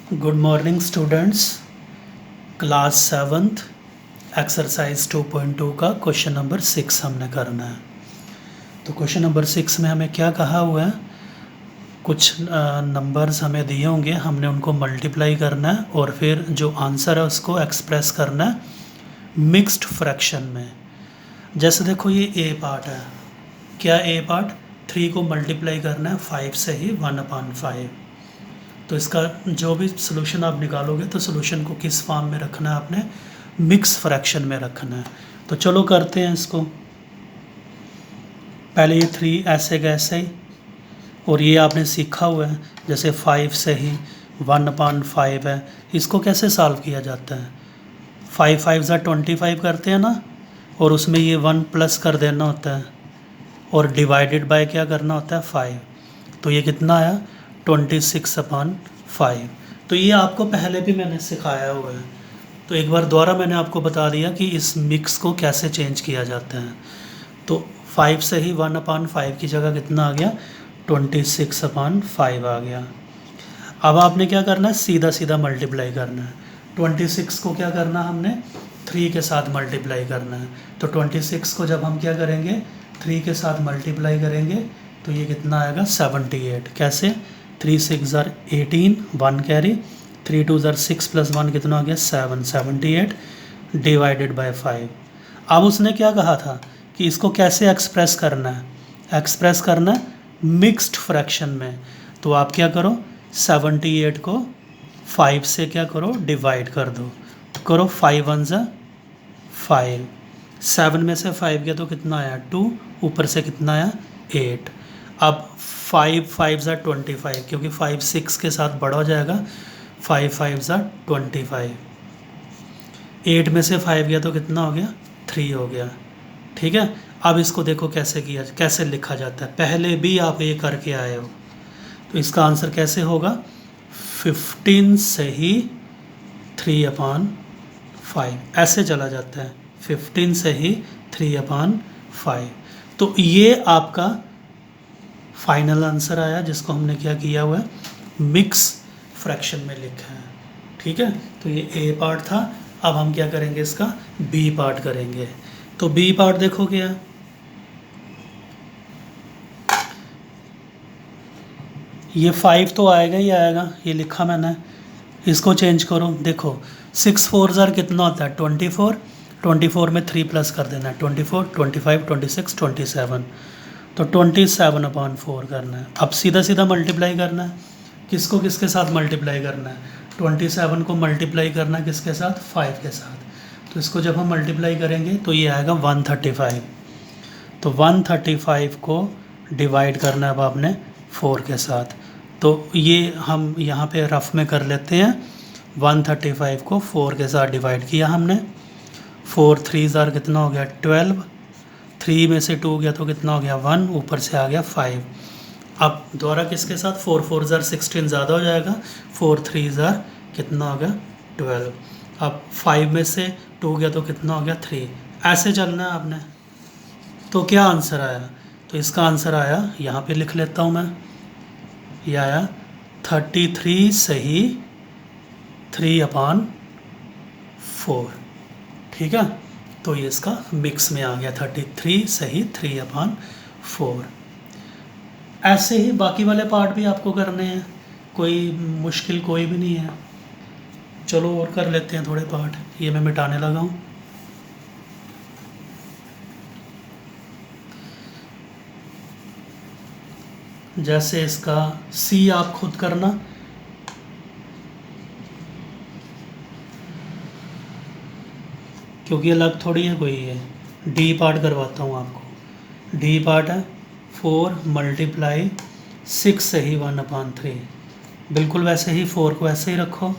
Good morning students. Class seventh exercise 2.2 का question number 6 हमने करना है। तो क्वेश्चन नंबर 6 में हमें क्या कहा हुआ है, कुछ नंबर्स हमें दिए होंगे, हमने उनको मल्टीप्लाई करना है और फिर जो आंसर है उसको एक्सप्रेस करना है मिक्स्ड फ्रैक्शन में। जैसे देखो ये ए पार्ट है, क्या ए पार्ट 3 को मल्टीप्लाई करना है 5 से ही 1/5। तो इसका जो भी सोल्यूशन आप निकालोगे तो सोल्यूशन को किस फॉर्म में रखना है, आपने मिक्स फ्रैक्शन में रखना है। तो चलो करते हैं इसको। पहले ये 3 ऐसे का ऐसे ही, और ये आपने सीखा हुआ है जैसे 5 से ही 1/5 है, इसको कैसे सॉल्व किया जाता है। 5 5 25 करते हैं ना, और उसमें ये 1 प्लस कर देना होता है और डिवाइडेड बाय क्या करना होता है 5। तो ये कितना आया 26/5। तो ये आपको पहले भी मैंने सिखाया हुआ है, तो एक बार दोबारा मैंने आपको बता दिया कि इस मिक्स को कैसे चेंज किया जाता है। तो 5 से ही 1/5 की जगह कितना आ गया 26/5 आ गया। अब आपने क्या करना है, सीधा सीधा मल्टीप्लाई करना है। 26 को क्या करना है, हमने 3 के साथ मल्टीप्लाई करना है। तो 26 को जब हम क्या करेंगे 3 के साथ मल्टीप्लाई करेंगे तो ये कितना आएगा 78। कैसे 3 6 18, 1 कैरी, 3 2 6 प्लस 1 कितना हो गया 7, 78 डिवाइडेड बाय 5। अब उसने क्या कहा था कि इसको कैसे एक्सप्रेस करना है, एक्सप्रेस करना है मिक्स्ड फ्रैक्शन में। तो आप क्या करो 78 को 5 से क्या करो डिवाइड कर दो। तो करो 5 1 5, 7 में से 5 गया तो कितना आया 2, ऊपर से कितना आया 8। अब 5 5 25, क्योंकि 5 6 के साथ बड़ा हो जाएगा, 5 5 25। 8 में से 5 गया तो कितना हो गया 3 हो गया। ठीक है, अब इसको देखो कैसे किया, कैसे लिखा जाता है। पहले भी आप ये करके आए हो, तो इसका आंसर कैसे होगा 15 से ही 3/5 ऐसे चला जाता है, 15 से ही 3/5। तो ये आपका फाइनल आंसर आया, जिसको हमने क्या किया हुआ है मिक्स फ्रैक्शन में लिखा है। ठीक है, तो ये ए पार्ट था। अब हम क्या करेंगे, इसका बी पार्ट करेंगे। तो बी पार्ट देखो क्या, ये 5 तो आएगा ही आएगा, ये लिखा मैंने, इसको चेंज करो। देखो 6 4 कितना होता है 24, 24 में 3 प्लस कर देना है 24, 25 26 27। तो 27/4 करना है। अब सीधा सीधा मल्टीप्लाई करना है, किसको किसके साथ मल्टीप्लाई करना है, 27 को मल्टीप्लाई करना है किसके साथ 5 के साथ। तो इसको जब हम मल्टीप्लाई करेंगे तो ये आएगा 135। तो 135 को डिवाइड करना है अब आपने 4 के साथ। तो ये हम यहाँ पे रफ में कर लेते हैं। 135 को 4 के साथ डिवाइड किया हमने, 4 3 कितना हो गया 12, 3 में से 2 गया तो कितना हो गया 1, ऊपर से आ गया 5। अब दोबारा किसके साथ 4 4 16 ज़्यादा हो जाएगा, 4 3 कितना हो गया 12। अब 5 में से 2 गया तो कितना हो गया 3, ऐसे चलना है आपने। तो क्या आंसर आया, तो इसका आंसर आया, यहाँ पे लिख लेता हूँ मैं, ये आया 33 सही 3/4। ठीक है, तो ये इसका मिक्स में आ गया 33 सही 3/4। ऐसे ही बाकी वाले पार्ट भी आपको करने हैं, कोई मुश्किल कोई भी नहीं है। चलो और कर लेते हैं थोड़े पार्ट, ये मैं मिटाने लगा हूँ। जैसे इसका सी आप खुद करना, क्योंकि अलग थोड़ी है कोई है। डी पार्ट करवाता हूँ आपको। डी पार्ट है 4 × 6 से ही 1/3, बिल्कुल वैसे ही 4 को ऐसे ही रखो।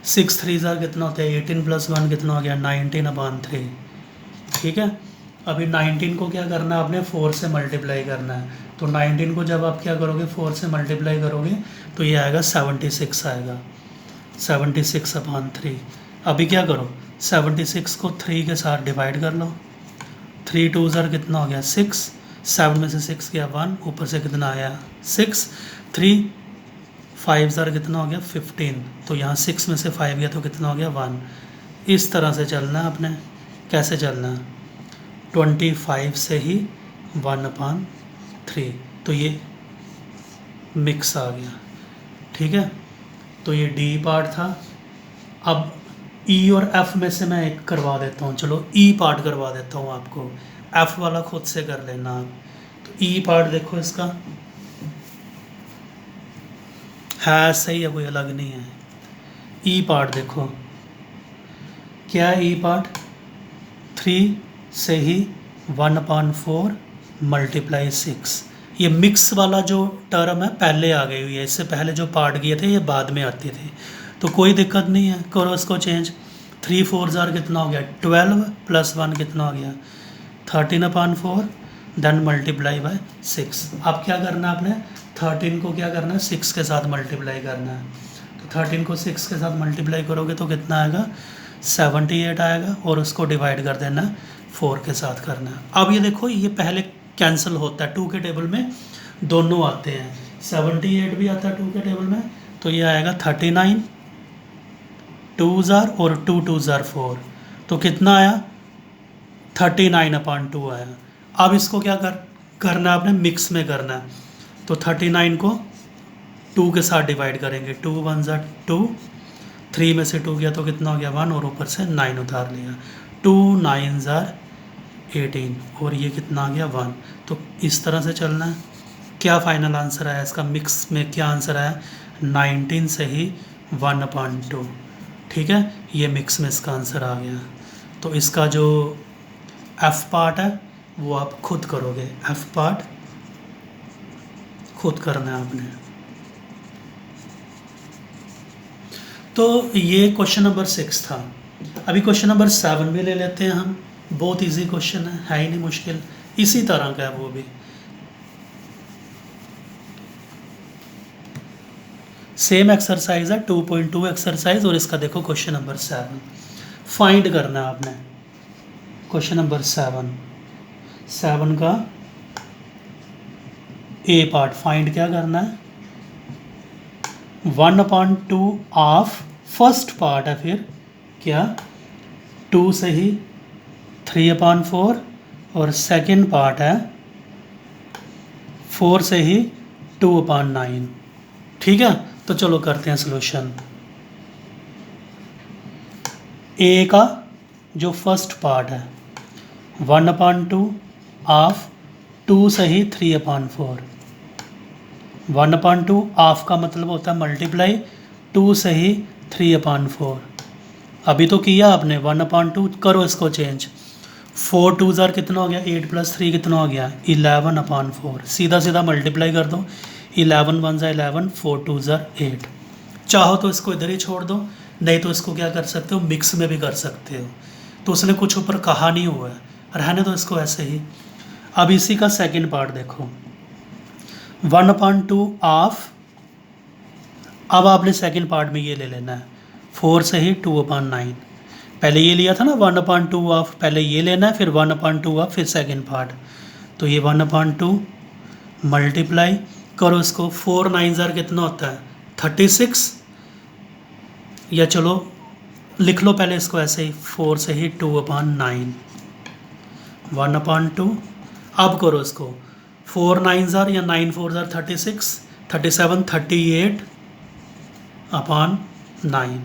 6 3 कितना होता है 18 + 1 कितना हो गया 19/3। ठीक है, अभी 19 को क्या करना है आपने 4 से मल्टीप्लाई करना है। तो 19 को जब आप क्या करोगे 4 से मल्टीप्लाई करोगे तो ये आएगा 76 आएगा, 76/3। अभी क्या करो 76 को 3 के साथ डिवाइड कर लो। 3 2 कितना हो गया 6, 7 में से 6 गया 1, ऊपर से कितना आया 6, 3 5 ज़ार कितना हो गया 15, तो यहाँ 6 में से 5 गया तो कितना हो गया 1। इस तरह से चलना है आपने। कैसे चलना है, 25 से ही 1/3, तो ये मिक्स आ गया। ठीक है, तो ये डी पार्ट था। अब ई और एफ में से मैं एक करवा देता हूँ, चलो ई पार्ट करवा देता हूँ आपको, एफ वाला खुद से कर लेना आप। तो ई पार्ट देखो इसका है सही है, कोई अलग नहीं है। ई पार्ट देखो क्या है, ई पार्ट 3 से ही 1/4 मल्टीप्लाई 6। ये मिक्स वाला जो टर्म है पहले आ गई हुई है, इससे पहले जो पार्ट किए थे ये बाद में आती थी, तो कोई दिक्कत नहीं है, करो इसको चेंज। 3 4 ज़ार कितना हो गया 12 + 1 कितना हो गया 13/4, देन मल्टीप्लाई बाय 6। अब क्या करना है आपने, 13 को क्या करना है 6 के साथ मल्टीप्लाई करना है। तो 13 को 6 के साथ मल्टीप्लाई करोगे तो कितना आएगा 78 आएगा, और उसको डिवाइड कर देना है 4 के साथ करना है। अब ये देखो ये पहले कैंसिल होता है, 2 के टेबल में दोनों आते हैं, 78 भी आता है 2 के टेबल में, तो ये आएगा 39, 2 ज़ार और 2 2 ज़ार 4, तो कितना आया 39/2 आया। अब इसको क्या करना है आपने, मिक्स में करना है, तो 39 को 2 के साथ डिवाइड करेंगे, 2 1 ज़ार 2, 3 में से 2 गया तो कितना हो गया 1, और ऊपर से 9 उतार लिया, 2 9 ज़ार 18, और ये कितना आ गया 1। तो इस तरह से चलना है। क्या फाइनल आंसर आया इसका, मिक्स में क्या आंसर आया 19 से ही 1/2। ठीक है, ये मिक्स में इसका आंसर आ गया। तो इसका जो एफ पार्ट है वो आप खुद करोगे, एफ पार्ट खुद करना है आपने। तो ये क्वेश्चन नंबर 6 था। अभी क्वेश्चन नंबर 7 भी ले लेते हैं हम, बहुत इजी क्वेश्चन है ही नहीं मुश्किल, इसी तरह का है वो भी। सेम एक्सरसाइज है 2.2 एक्सरसाइज, और इसका देखो क्वेश्चन नंबर 7 फाइंड करना है आपने। क्वेश्चन नंबर 7 का ए पार्ट फाइंड क्या करना है, 1/2 ऑफ फर्स्ट पार्ट है, फिर क्या 2 से ही 3/4, और सेकंड पार्ट है 4 से ही 2/9। ठीक है, तो चलो करते हैं सोल्यूशन। ए का जो फर्स्ट पार्ट है 1/2 ऑफ 2 से ही 3/4, 1/2 ऑफ का मतलब होता है मल्टीप्लाई 2 से ही 3/4। अभी तो किया आपने 1/2, करो इसको चेंज, 4 2 ज़ार कितना हो गया 8 + 3 कितना हो गया 11/4, सीधा सीधा मल्टीप्लाई कर दो, 11 1 ज़ा 11, 4 2 ज़ार 8। चाहो तो इसको इधर ही छोड़ दो, नहीं तो इसको क्या कर सकते हो मिक्स में भी कर सकते हो, तो उसने कुछ ऊपर कहा नहीं हुआ है, रहने दो इसको ऐसे ही। अब इसी का सेकंड पार्ट देखो 1/2 ऑफ, अब आपने सेकंड पार्ट में ये ले लेना है 4 से ही 2/9। पहले ये लिया था ना 1/2 ऑफ, पहले ये लेना है फिर 1/2 ऑफ, फिर सेकंड पार्ट, तो ये 1/2 मल्टीप्लाई करो इसको, 4 9 ज़ार कितना होता है 36, या चलो लिख लो पहले इसको ऐसे ही, 4 से ही 2/9 1/2। अब करो इसको 4 9 ज़ार या 9 4 ज़ार 36, 37 38/9।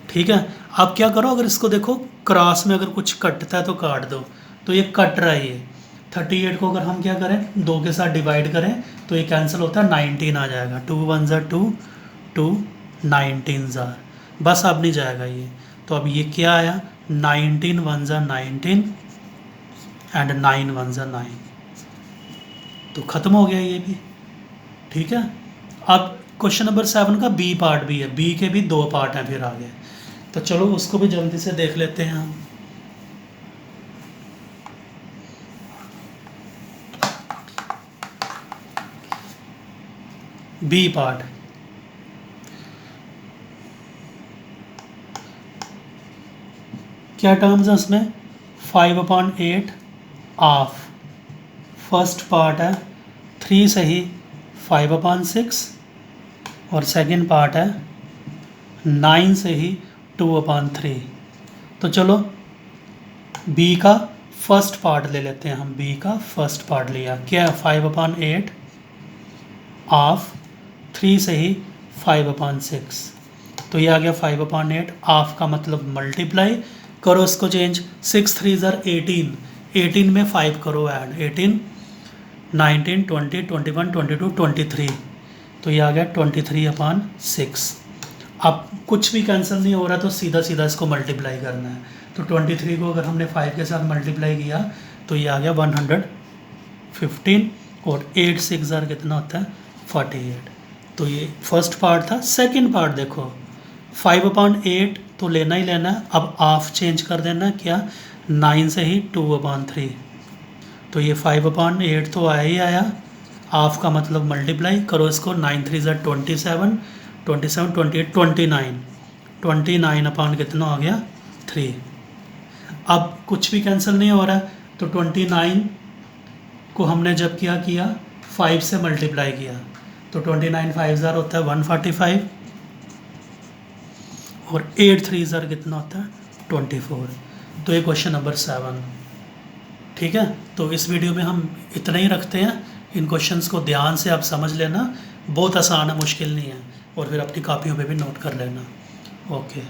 ठीक है, अब क्या करो, अगर इसको देखो क्रॉस में अगर कुछ कटता है तो काट दो, तो ये कट रहा है ये 38 को अगर हम क्या करें 2 के साथ डिवाइड करें तो ये कैंसिल होता है 19 आ जाएगा, 2 1 ज़ार 2, 2 19 ज़ार, बस अब नहीं जाएगा ये। तो अब ये क्या आया 19 1 ज़ार 19 एंड 9 1 ज़ार 9, तो ख़त्म हो गया ये भी। ठीक है, अब क्वेश्चन नंबर 7 का बी पार्ट भी है, बी के भी 2 पार्ट हैं फिर आगे, तो चलो उसको भी जल्दी से देख लेते हैं हम। बी पार्ट क्या टर्म्स है उसमें 5/8 ऑफ, फर्स्ट पार्ट है 3 से ही 5/6, और सेकंड पार्ट है 9 से ही 2/3। तो चलो b का फर्स्ट पार्ट ले लेते हैं हम। b का फर्स्ट पार्ट लिया, क्या है 5/8 ऑफ 3 से ही 5/6। तो ये आ गया 5/8 ऑफ का मतलब मल्टीप्लाई करो इसको चेंज। 6 3 ज़र 18, 18 में 5 करो ऐड, 18 19 20 21 22 23। तो ये आ गया 23/6। अब कुछ भी कैंसिल नहीं हो रहा तो सीधा सीधा इसको मल्टीप्लाई करना है। तो 23 को अगर हमने 5 के साथ मल्टीप्लाई किया तो ये आ गया 115 और 8 6 ज़र कितना होता है 48। तो ये फर्स्ट पार्ट था। सेकंड पार्ट देखो 5/8 तो लेना ही लेना है, अब हाफ चेंज कर देना है, क्या 9 से ही 2/3। तो ये 5/8 तो आया ही आया, हाफ का मतलब मल्टीप्लाई करो इसको, 9 3 ज़र 27 27 28 29 29 अपान कितना हो गया 3। अब कुछ भी कैंसिल नहीं हो रहा है तो 29 को हमने जब किया 5 से मल्टीप्लाई किया तो 29 5 ज़र होता है 145 और 8 3 ज़र कितना होता है 24। तो ये क्वेश्चन नंबर 7। ठीक है, तो इस वीडियो में हम इतना ही रखते हैं। इन क्वेश्चंस को ध्यान से आप समझ लेना, बहुत आसान है, मुश्किल नहीं है, और फिर अपनी कॉपियों पे भी नोट कर लेना। ओके।